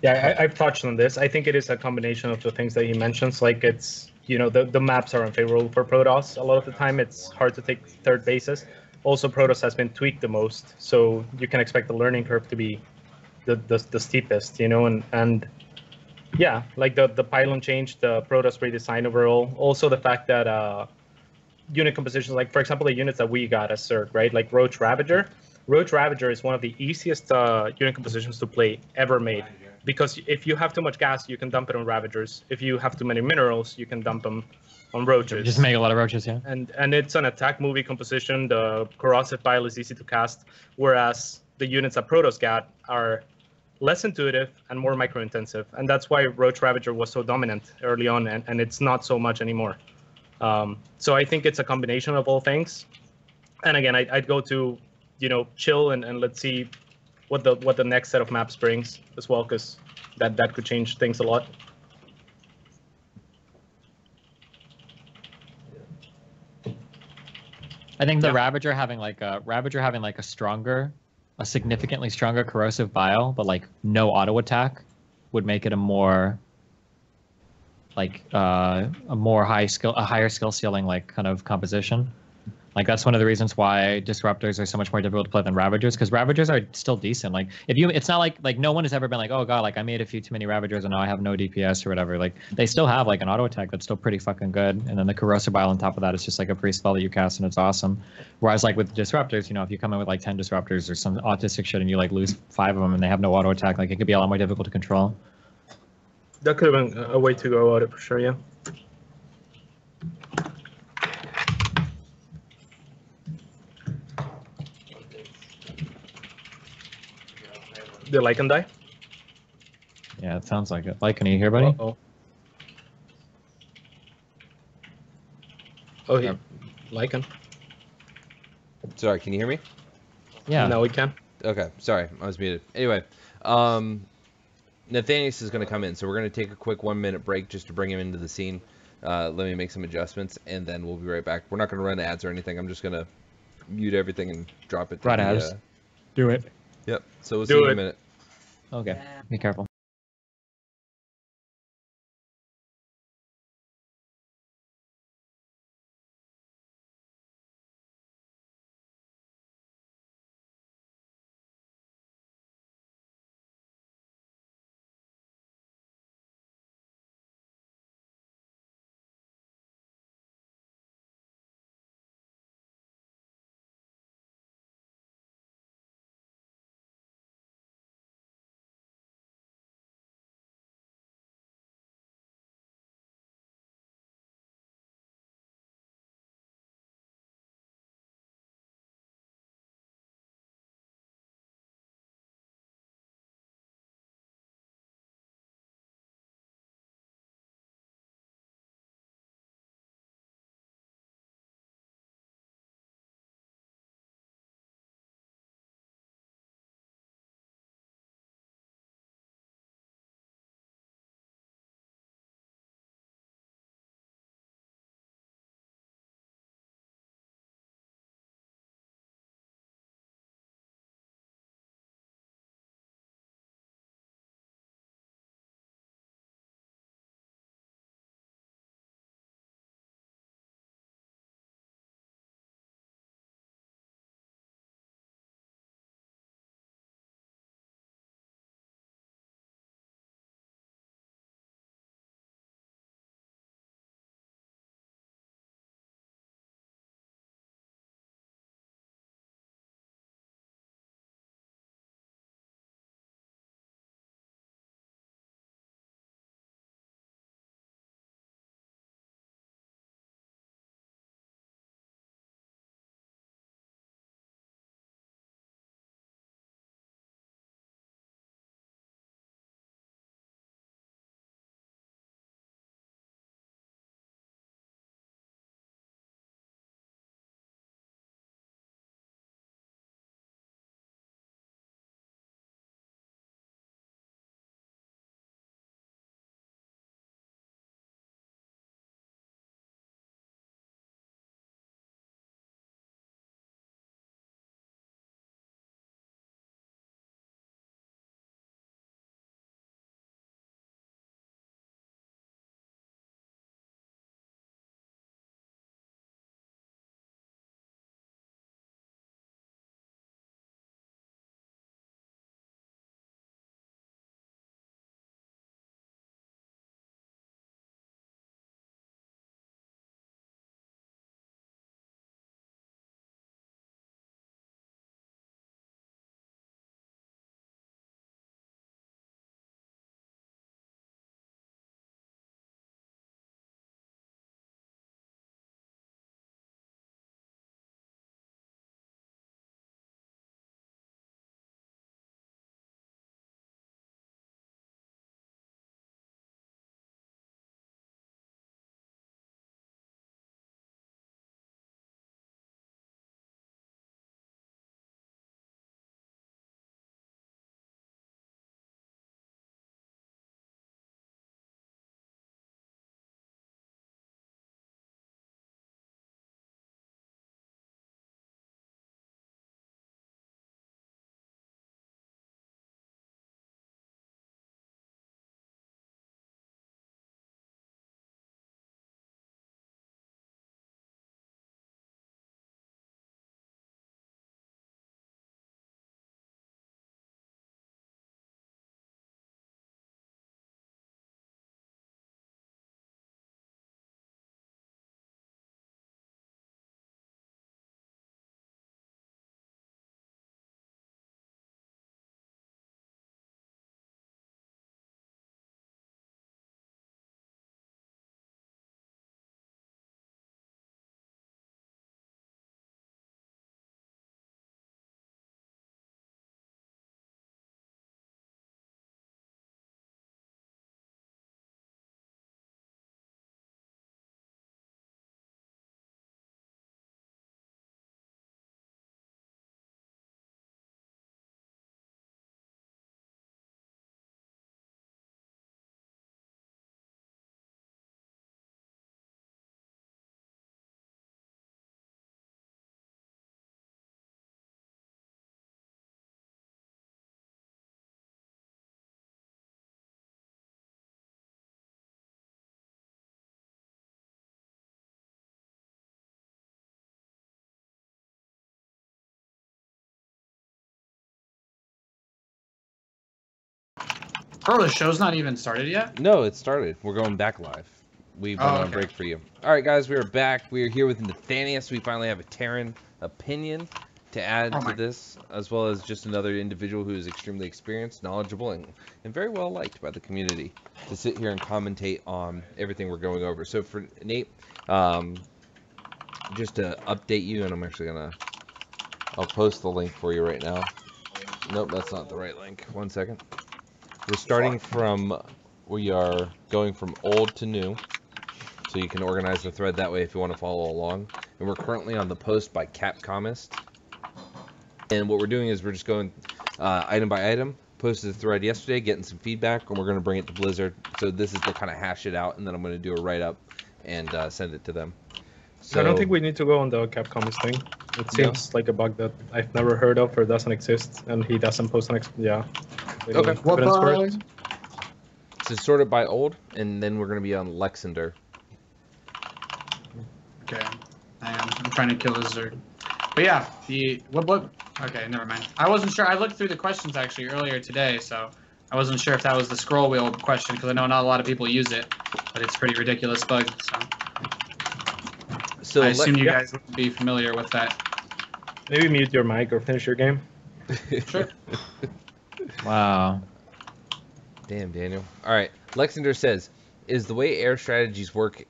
Yeah, I've touched on this. I think it is a combination of the things that he mentions. Like it's, the maps are unfavorable for Protoss. A lot of the time it's hard to take third bases. Also, Protoss has been tweaked the most, so you can expect the learning curve to be the steepest, and yeah, like the pylon change, the Protoss redesign overall. Also the fact that unit compositions, like for example the units that we got as Zerg, right? Like Roach Ravager. Roach Ravager is one of the easiest unit compositions to play ever made, because if you have too much gas, you can dump it on Ravagers. If you have too many minerals, you can dump them on Roaches. Just make a lot of Roaches, yeah. And it's an attack movie composition. The corrosive bile is easy to cast, whereas the units that Protoss got are less intuitive and more micro-intensive. And that's why Roach Ravager was so dominant early on, and it's not so much anymore. So I think it's a combination of all things. And again, I'd go to, chill and let's see what the next set of maps brings as well, because that could change things a lot. I think the Ravager having like a significantly stronger corrosive bile, but like no auto attack, would make it a more like a higher skill ceiling like kind of composition. Like that's one of the reasons why disruptors are so much more difficult to play than Ravagers, because Ravagers are still decent. Like it's not like no one has ever been like, oh god, like I made a few too many Ravagers and now I have no DPS or whatever. Like they still have like an auto attack that's still pretty fucking good, and then the corrosive bile on top of that is just like a free spell that you cast and it's awesome. Whereas like with disruptors, if you come in with like 10 disruptors or some autistic shit and you like lose 5 of them and they have no auto attack, like it could be a lot more difficult to control. That could have been a way to go about it for sure, yeah. The Lycan die? Yeah, it sounds like it. Lycan, are you here, buddy? Uh-oh. Oh, yeah. Lycan. Sorry, can you hear me? Yeah. No, we can. Okay, sorry, I was muted. Anyway, Nathanius is going to come in, so we're going to take a quick 1-minute break just to bring him into the scene. Let me make some adjustments, and then we'll be right back. We're not going to run ads or anything. I'm just going to mute everything and drop it to Run ads. Do it. Yep, so we'll see you in a minute. Okay, be careful. Bro, the show's not even started yet? No, it started. We're going back live. We went on break for you. All right, guys, we are back. We are here with Nathanius. We finally have a Terran opinion to add to this, as well as just another individual who is extremely experienced, knowledgeable, and very well liked by the community to sit here and commentate on everything we're going over. So for Nate, just to update you, and I'm actually I'll post the link for you right now. Nope, that's not the right link. 1 second. We're starting from, we are going from old to new, so you can organize the thread that way if you want to follow along. And we're currently on the post by Capcomist. And what we're doing is we're just going item by item. Posted the thread yesterday, getting some feedback, and we're going to bring it to Blizzard. So this is to kind of hash it out, and then I'm going to do a write-up and send it to them. So I don't think we need to go on the Capcom's thing. It seems like a bug that I've never heard of or doesn't exist, and he doesn't post an Okay. What bug? So sorted by old, and then we're going to be on Lexander. Okay, I'm trying to kill a Zerg. But yeah, what? Okay, never mind. I wasn't sure. I looked through the questions actually earlier today, so I wasn't sure if that was the scroll wheel question because I know not a lot of people use it, but it's a pretty ridiculous bug. So I assume you guys would be familiar with that. Maybe mute your mic or finish your game. Sure. Wow. Damn, Daniel. All right. Lexander says, is the way air strategies works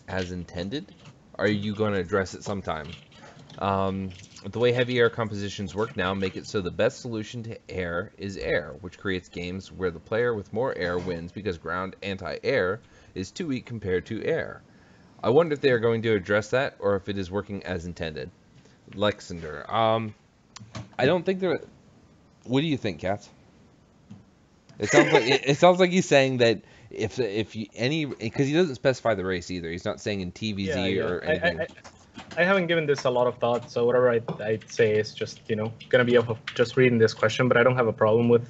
as intended? Are you going to address it sometime? The way heavy air compositions work now make it so the best solution to air is air, which creates games where the player with more air wins because ground anti-air is too weak compared to air. I wonder if they are going to address that or if it is working as intended. Lexander. I don't think they're... What do you think, Katz? It sounds like he's saying that if you any, because he doesn't specify the race either. He's not saying in TVZ or anything. I haven't given this a lot of thought, so whatever I'd say is just gonna be off of just reading this question. But I don't have a problem with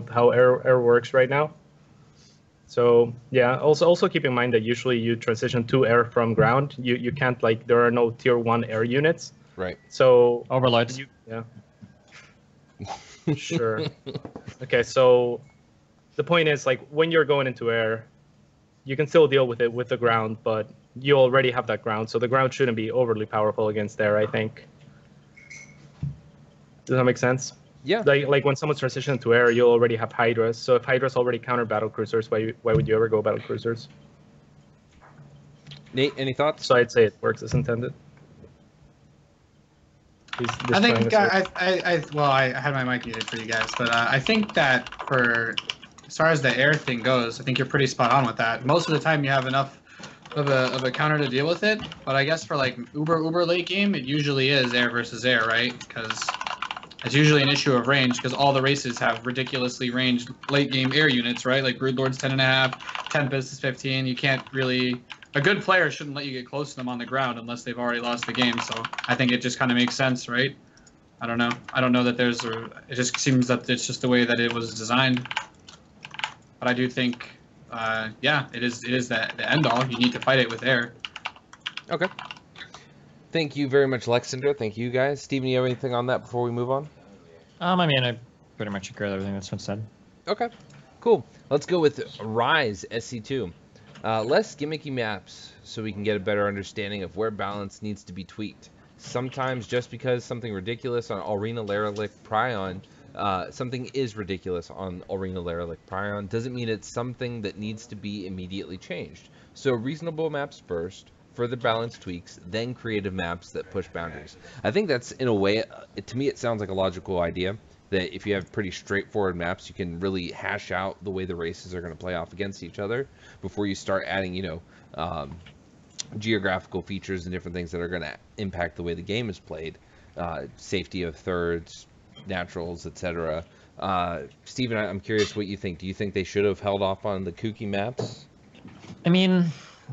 how air works right now. So yeah, also keep in mind that usually you transition to air from ground. You can't, like, there are no tier 1 air units. Right. So overlords. Yeah. Sure. Okay, so the point is, like, when you're going into air, you can still deal with it with the ground, but you already have that ground, so the ground shouldn't be overly powerful against air, I think. Does that make sense? Yeah. Like when someone's transitioning to air, you'll already have Hydras. So if Hydras already counter battle cruisers, why would you ever go battle cruisers? Nate, any thoughts? So I'd say it works as intended. I think I had my mic muted for you guys, but I think that as far as the air thing goes, I think you're pretty spot on with that. Most of the time you have enough of a counter to deal with it, but I guess for like uber late game, it usually is air versus air, right? Because it's usually an issue of range, because all the races have ridiculously ranged late game air units, right? Like Broodlord's 10.5, Tempest is 15. You can't really... A good player shouldn't let you get close to them on the ground unless they've already lost the game, so I think it just kind of makes sense, right? I don't know. I don't know that there's a... It just seems that it's just the way that it was designed. But I do think, yeah, it is the end-all. You need to fight it with air. Okay. Thank you very much, Lexander. Thank you, guys. Steven, you have anything on that before we move on? I mean, I pretty much agree with everything that's been said. Okay, cool. Let's go with Rise SC2. Less gimmicky maps so we can get a better understanding of where balance needs to be tweaked. Sometimes just because something ridiculous on Arena Laralic Prion, something is ridiculous on Arena Laralic Prion, doesn't mean it's something that needs to be immediately changed. So reasonable maps first, further balance tweaks, then creative maps that push boundaries. I think that's, in a way, to me it sounds like a logical idea, that if you have pretty straightforward maps, you can really hash out the way the races are going to play off against each other before you start adding, geographical features and different things that are going to impact the way the game is played. Safety of thirds, naturals, etc. Steven, I'm curious what you think. Do you think they should have held off on the kooky maps? I mean,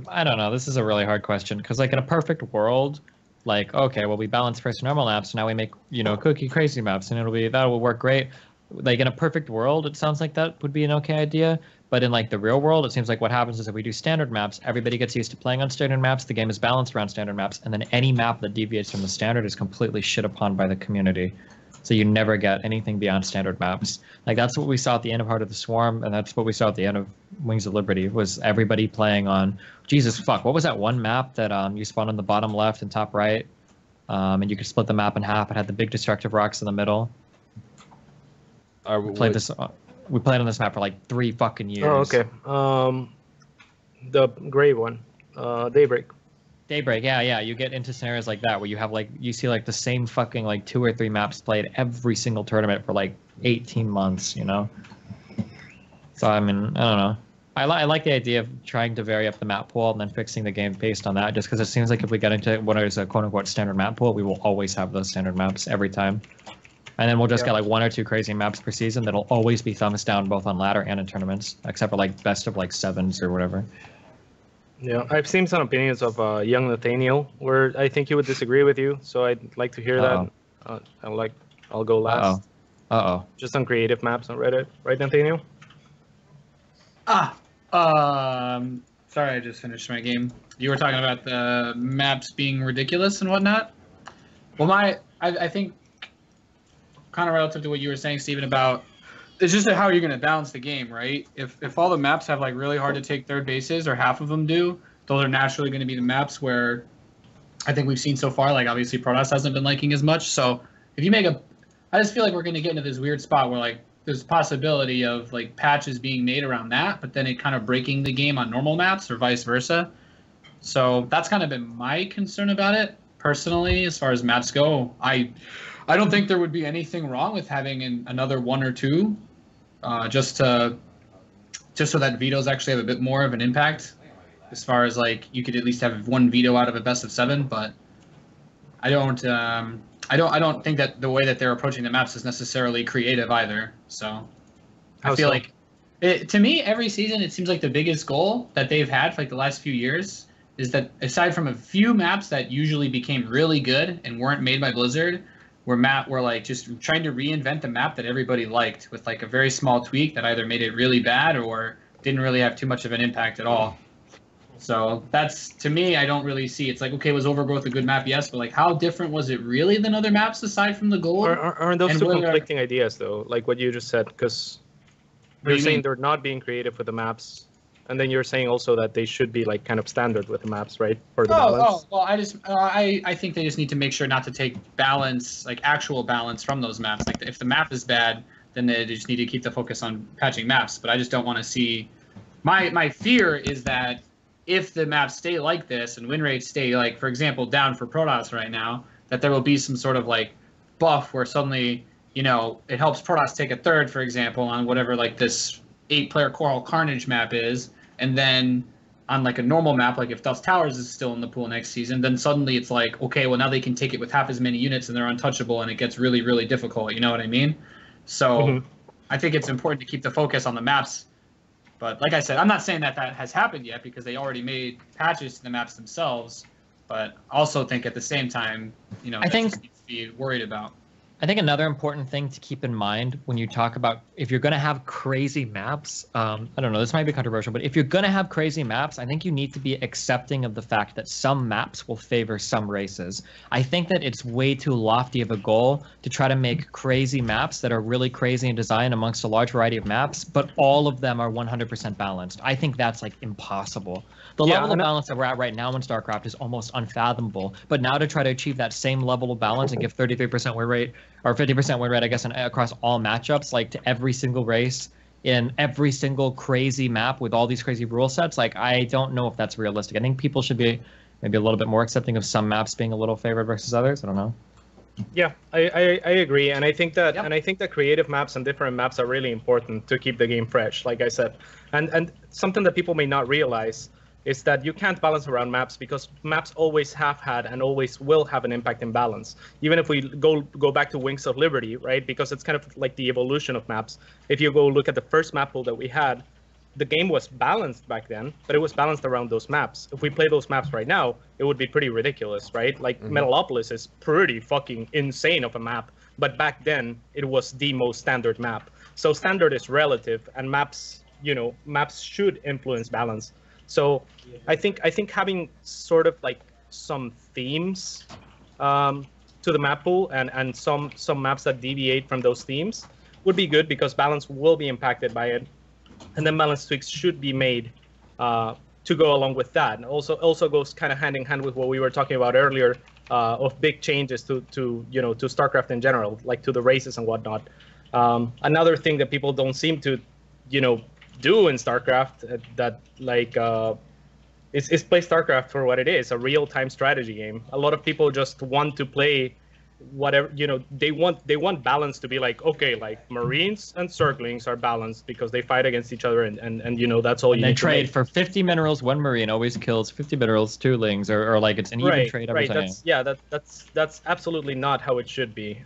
I don't know. This is a really hard question because, like, in a perfect world, like, okay, well, we balance first normal maps, now we make, kooky crazy maps, and that will work great. Like, in a perfect world, it sounds like that would be an okay idea. But in, like, the real world, it seems like what happens is if we do standard maps, everybody gets used to playing on standard maps, the game is balanced around standard maps, and then any map that deviates from the standard is completely shit upon by the community. So you never get anything beyond standard maps. Like that's what we saw at the end of Heart of the Swarm, and that's what we saw at the end of Wings of Liberty, was everybody playing on, Jesus fuck, what was that one map that you spawned on the bottom left and top right? And you could split the map in half. It had the big destructive rocks in the middle. We played on this map for like 3 fucking years. Oh, okay. The gray one, Daybreak. Daybreak, yeah. You get into scenarios like that where you have like, you see like the same fucking like 2 or 3 maps played every single tournament for like 18 months, you know? So, I mean, I don't know. I like the idea of trying to vary up the map pool and then fixing the game based on that, just because it seems like if we get into what is a quote-unquote standard map pool, we will always have those standard maps every time. And then we'll just get like 1 or 2 crazy maps per season that'll always be thumbs down both on ladder and in tournaments, except for like best of like 7s or whatever. Yeah, I've seen some opinions of young Nathaniel where I think he would disagree with you, so I'd like to hear that. I'll go last. Just on creative maps on Reddit, right, Nathaniel? Sorry, I just finished my game. You were talking about the maps being ridiculous and whatnot. Well, I think kind of relative to what you were saying, Steven, about it's just how you're going to balance the game, right? If all the maps have like really hard to take third bases, or half of them do, those are naturally going to be the maps where I think we've seen so far, like obviously Protoss hasn't been liking as much. So if you make I just feel like we're going to get into this weird spot where like there's a possibility of like patches being made around that, but then it kind of breaking the game on normal maps or vice versa. So that's kind of been my concern about it personally, as far as maps go. I don't think there would be anything wrong with having another 1 or 2, just so that vetoes actually have a bit more of an impact. As far as like you could at least have 1 veto out of a best of 7, but I don't think that the way that they're approaching the maps is necessarily creative either. So I feel like to me every season it seems like the biggest goal that they've had for like the last few years is that aside from a few maps that usually became really good and weren't made by Blizzard, were like just trying to reinvent the map that everybody liked with like a very small tweak that either made it really bad or didn't really have too much of an impact at all. So that's, to me, I don't really see. It's like, okay, was Overgrowth a good map? Yes, but like how different was it really than other maps aside from the gold? Aren't those two conflicting ideas though? Like what you just said, because you're saying they're not being creative with the maps. And then you're saying also that they should be like kind of standard with the maps, right? For the balance. Well, I think they just need to make sure not to take balance, like actual balance from those maps. Like if the map is bad, then they just need to keep the focus on patching maps. But I just don't want to see. My fear is that if the maps stay like this and win rates stay like, for example, down for Protoss right now, that there will be some sort of like buff where suddenly, you know, it helps Protoss take a third, for example, on whatever like this 8-player Coral Carnage map is. And then on like a normal map, like if Dust Towers is still in the pool next season, then suddenly it's like, okay, well now they can take it with half as many units and they're untouchable and it gets really, really difficult. You know what I mean? So I think it's important to keep the focus on the maps. But like I said, I'm not saying that has happened yet because they already made patches to the maps themselves. But also think at the same time, you know, just needs to be worried about. I think another important thing to keep in mind when you talk about if you're going to have crazy maps, I don't know, this might be controversial, but if you're going to have crazy maps, I think you need to be accepting of the fact that some maps will favor some races. I think that it's way too lofty of a goal to try to make crazy maps that are really crazy in design amongst a large variety of maps, but all of them are 100% balanced. I think that's like impossible. The level of balance that we're at right now in StarCraft is almost unfathomable. But now to try to achieve that same level of balance and give 33% win rate or 50% win rate, I guess, across all matchups, like to every single race in every single crazy map with all these crazy rule sets, like I don't know if that's realistic. I think people should be maybe a little bit more accepting of some maps being a little favored versus others. I don't know. Yeah, I agree, and I think that creative maps and different maps are really important to keep the game fresh, like I said, and something that people may not realize is that you can't balance around maps because maps always have had and always will have an impact in balance. Even if we go back to Wings of Liberty, right? Because it's kind of like the evolution of maps. If you go look at the first map pool that we had, the game was balanced back then, but it was balanced around those maps. If we play those maps right now, it would be pretty ridiculous, right? Like Metalopolis is pretty fucking insane of a map, but back then it was the most standard map. So standard is relative, and maps, you know, maps should influence balance. So I think having sort of like some themes to to the map pool and some maps that deviate from those themes would be good, because balance will be impacted by it, and then balance tweaks should be made to go along with that. And also goes kind of hand in hand with what we were talking about earlier, of big changes to StarCraft in general, like to the races and whatnot. Another thing that people don't seem to do in StarCraft that is play StarCraft for what it is, a real-time strategy game. A lot of people just want to play whatever, they want balance to be like, okay, like Marines and Zerglings are balanced because they fight against each other, and that's all. And you they need trade for 50 minerals. One Marine always kills 50 minerals, 2 lings, or like it's an even trade every time. That's absolutely not how it should be,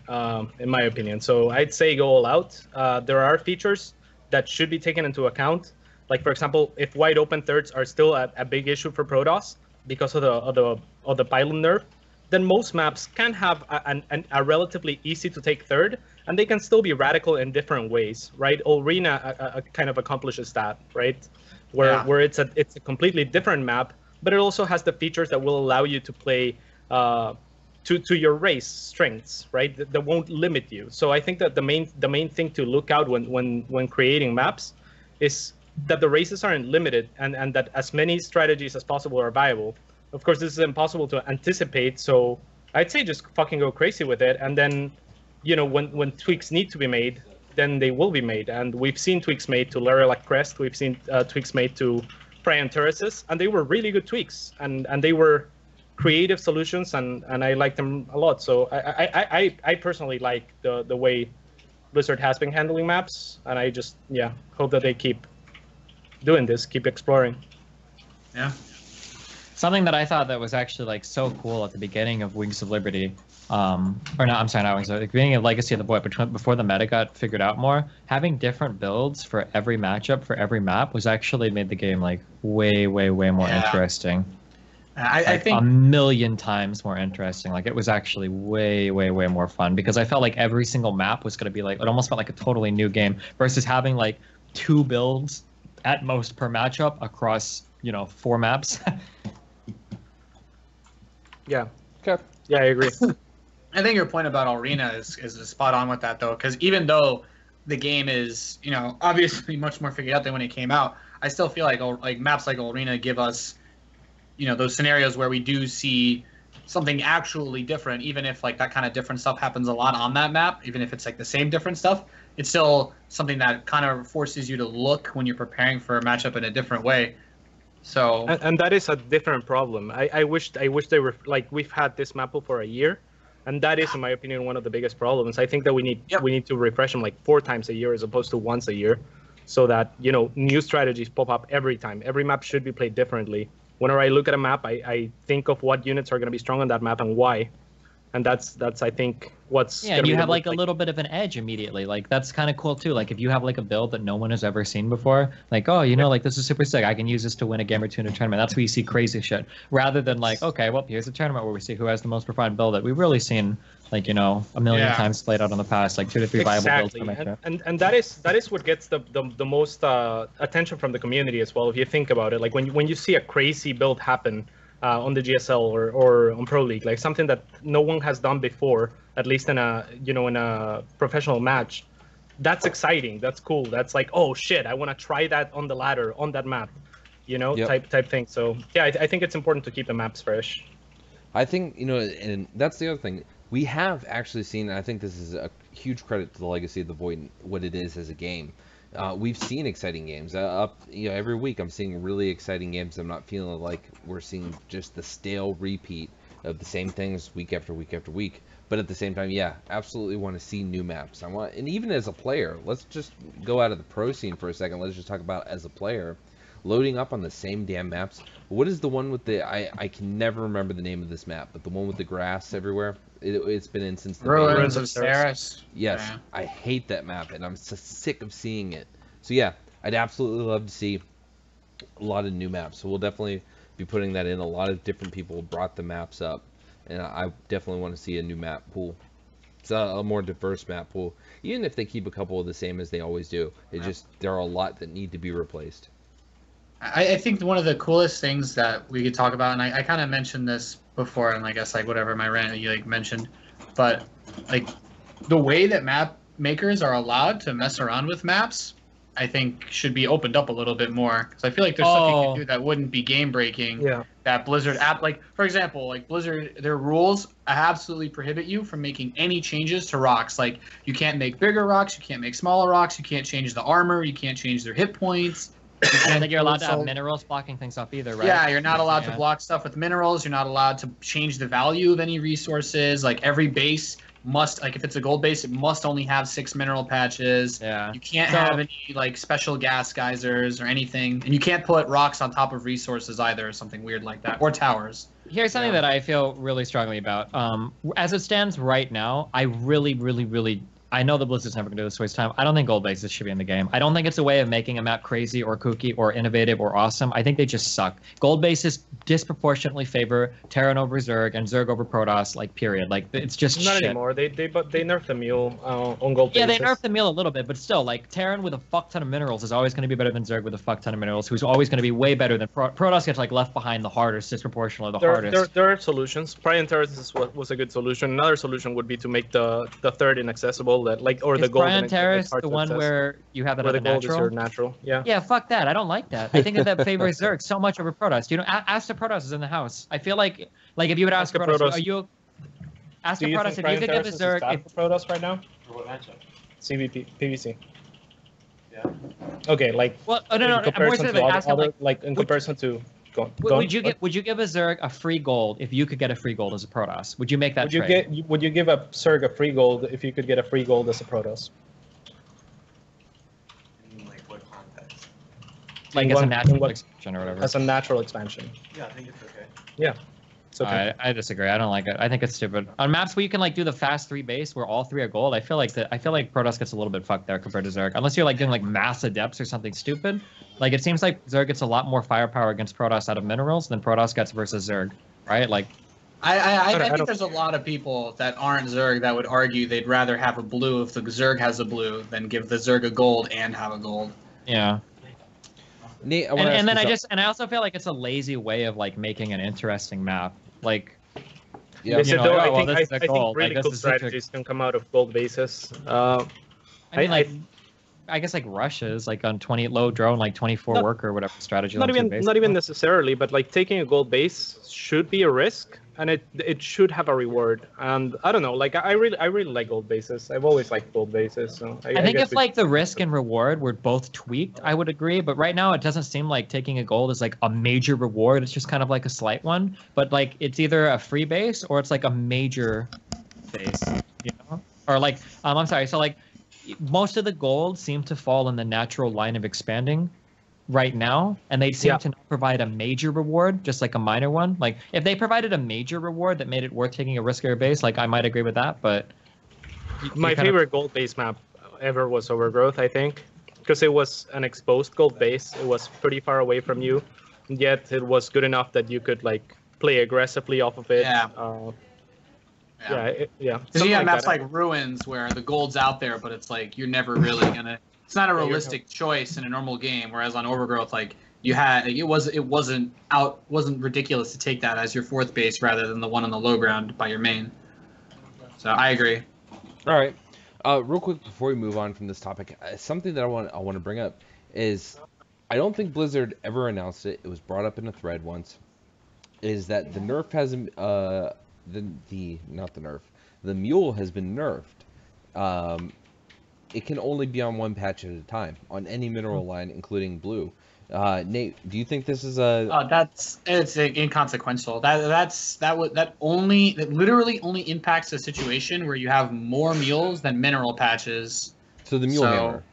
in my opinion. So I'd say go all out. There are features that should be taken into account. Like, for example, if wide open thirds are still a big issue for Protoss because of the pylon nerf, then most maps can have a relatively easy to take third, and they can still be radical in different ways, right? Arena kind of accomplishes that, right? Where it's a completely different map, but it also has the features that will allow you to play to your race strengths, right? That won't limit you. So I think that the main thing to look out when creating maps is that the races aren't limited, and that as many strategies as possible are viable. Of course, this is impossible to anticipate, so I'd say just fucking go crazy with it. And then, when tweaks need to be made, then they will be made. And we've seen tweaks made to Lurelak Crest, we've seen tweaks made to Prey and Turrises, and they were really good tweaks, and they were creative solutions, and I like them a lot. So I personally like the way Blizzard has been handling maps, and I just hope that they keep doing this, keep exploring. Yeah. Something that I thought that was actually like so cool at the beginning of Wings of Liberty, or no, I'm sorry, not Wings of Liberty, the beginning of Legacy of the Void, before the meta got figured out more, having different builds for every matchup, for every map, was actually made the game like way more interesting. I think a million times more interesting. Like, it was actually way more fun, because I felt like every single map was going to be like, it almost felt like a totally new game versus having like 2 builds at most per matchup across 4 maps. Yeah. Okay. Yeah, I agree. I think your point about Arena is spot on with that, though, because even though the game is, obviously much more figured out than when it came out, I still feel like maps like Arena give us, those scenarios where we do see something actually different, even if like that kind of different stuff happens a lot on that map, even if it's like the same different stuff, it's still something that kind of forces you to look when you're preparing for a matchup in a different way. So and that is a different problem. I wish they were like, we've had this map pool for a year, and that is, in my opinion, one of the biggest problems. I think that we need to refresh them like 4 times a year as opposed to once a year, so that new strategies pop up every time. Every map should be played differently. Whenever I look at a map, I think of what units are going to be strong on that map and why. And that's I think what's and you have like a little bit of an edge immediately. Like, that's kind of cool too. Like, if you have like a build that no one has ever seen before, like, oh, like, this is super sick, I can use this to win a game or 2 in a tournament. That's where you see crazy shit, rather than like, okay, well, here's a tournament where we see who has the most refined build that we've really seen, like, a million times played out in the past, like 2 to 3 viable builds per matchup. And that is what gets the most attention from the community as well, if you think about it. Like, when you see a crazy build happen on the GSL or on Pro League, like something that no one has done before, at least in a professional match, that's exciting. That's cool. That's like, oh shit, I want to try that on the ladder, on that map, type thing. So yeah, I think it's important to keep the maps fresh. I think, and that's the other thing. We have actually seen, and I think this is a huge credit to the Legacy of the Void, what it is as a game. We've seen exciting games every week. I'm seeing really exciting games. I'm not feeling like we're seeing just the stale repeat of the same things week after week after week. But at the same time, absolutely want to see new maps. And even as a player, let's just go out of the pro scene for a second. Let's just talk about as a player, loading up on the same damn maps. What is the one with the I can never remember the name of this map, but the one with the grass everywhere? It's been in since the Ruins of Saris. Yes, yeah. I hate that map, and I'm so sick of seeing it. So yeah, I'd absolutely love to see a lot of new maps. So we'll definitely be putting that in. A lot of different people brought the maps up, and I definitely want to see a new map pool. It's a more diverse map pool, even if they keep a couple of the same as they always do. It just, there are a lot that need to be replaced. I think one of the coolest things that we could talk about, and I kind of mentioned this before, and I guess like whatever my rant you like mentioned, but like the way that map makers are allowed to mess around with maps, I think should be opened up a little bit more, because I feel like there's stuff you can do that wouldn't be game breaking. Yeah. That Blizzard app, like for example, like Blizzard, their rules absolutely prohibit you from making any changes to rocks. Like you can't make bigger rocks, you can't make smaller rocks, you can't change the armor, you can't change their hit points. I don't think you're allowed to have minerals blocking things up either, right? Yeah, you're not allowed to block stuff with minerals. You're not allowed to change the value of any resources. Like every base must, like if it's a gold base, it must only have 6 mineral patches. Yeah. You can't have any like special gas geysers or anything, and you can't put rocks on top of resources either, or something weird like that, or towers. Here's something that I feel really strongly about. As it stands right now, I really I know the Blizzard's never going to do this waste time. I don't think gold bases should be in the game. I don't think it's a way of making a map crazy or kooky or innovative or awesome. I think they just suck. Gold bases disproportionately favor Terran over Zerg and Zerg over Protoss, like, period. Like, it's just Not shit. anymore. They nerfed the mule on gold bases. Yeah, they nerfed the meal a little bit, but still, like, Terran with a fuck ton of minerals is always going to be better than Zerg with a fuck ton of minerals, who's always going to be way better than Protoss gets, like, left behind the hardest, disproportionately the hardest. There are solutions. Prime Terrace was a good solution. Another solution would be to make the third inaccessible, that like, or the gold. Prime Terrace the one where you have it where at the gold natural? is your natural. Yeah. Yeah, fuck that. I don't like that. I think that favors Zerg so much over Protoss. You know, Asta Protoss is in the house. I feel like if you would ask Protoss, are you Asta Protoss if you could give a Zerg for Protoss right now? For what matchup? CVP, PVC. Yeah. Okay, like well, no, in I'm more comparison sort to of asking like in comparison to. Would you give a Zerg a free gold if you could get a free gold as a Protoss? Would you make that trade? Would you give a Zerg a free gold if you could get a free gold as a Protoss? In like what context? Like as a natural expansion or whatever. As a natural expansion. Yeah, I think it's okay. Yeah. It's okay. I disagree. I don't like it. I think it's stupid. On maps where you can like do the fast 3 base where all 3 are gold, I feel like Protoss gets a little bit fucked there compared to Zerg. Unless you're like doing like mass adepts or something stupid. Like it seems like Zerg gets a lot more firepower against Protoss out of minerals than Protoss gets versus Zerg, right? Like I think there's a lot of people that aren't Zerg that would argue they'd rather have a blue if the Zerg has a blue than give the Zerg a gold and have a gold. Yeah. Nate, I also feel like it's a lazy way of like making an interesting map. Like, yeah, I think really cool strategies can come out of gold bases. I guess like rushes, like on 20 low drone, like 24 worker, whatever strategy. Not even necessarily, but like taking a gold base should be a risk, and it should have a reward. And I don't know, like I really like gold bases. I've always liked gold bases. So I think if like the risk and reward were both tweaked, I would agree. But right now, it doesn't seem like taking a gold is like a major reward. It's just kind of like a slight one. But like it's either a free base or it's like a major base, you know? Or like I'm sorry, so like. Most of the gold seem to fall in the natural line of expanding right now, and they seem to not provide a major reward, just like a minor one. Like, if they provided a major reward that made it worth taking a riskier base, like, I might agree with that, but... My favorite gold base map ever was Overgrowth, I think, because it was an exposed gold base. It was pretty far away from you, yet it was good enough that you could, like, play aggressively off of it. Yeah. Because you have maps like Ruins where the gold's out there, but it's like you're never really gonna. It's not a realistic choice in a normal game. Whereas on Overgrowth, like you had, it wasn't ridiculous to take that as your 4th base rather than the one on the low ground by your main. So I agree. All right, real quick before we move on from this topic, something that I want to bring up is I don't think Blizzard ever announced it. It was brought up in a thread once. Is that the nerf hasn't the mule has been nerfed. It can only be on 1 patch at a time on any mineral line, including blue. Nate, do you think this is it's inconsequential. That literally only impacts a situation where you have more mules than mineral patches. So the mule hammer.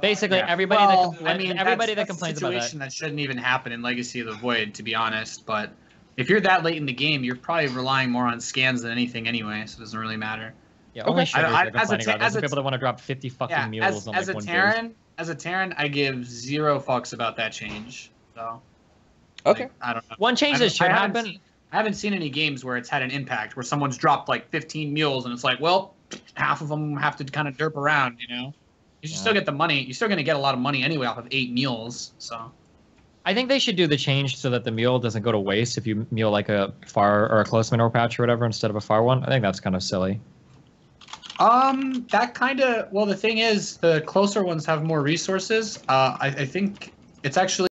Basically, everybody that complains about that. That shouldn't even happen in Legacy of the Void, to be honest. But if you're that late in the game, you're probably relying more on scans than anything anyway, so it doesn't really matter. Yeah, only people that want to drop 50 fucking mules on like one base. As a Terran, I give 0 fucks about that change. So, okay, like, I don't know. One change that should happen. I haven't seen any games where it's had an impact, where someone's dropped like 15 mules, and it's like, well, half of them have to kind of derp around, you know. You should still get the money. You're still going to get a lot of money anyway off of 8 mules, so. I think they should do the change so that the mule doesn't go to waste if you mule like a far or a close manure patch or whatever instead of a far one. I think that's kind of silly. That kind of, well, the thing is, the closer ones have more resources. I think it's actually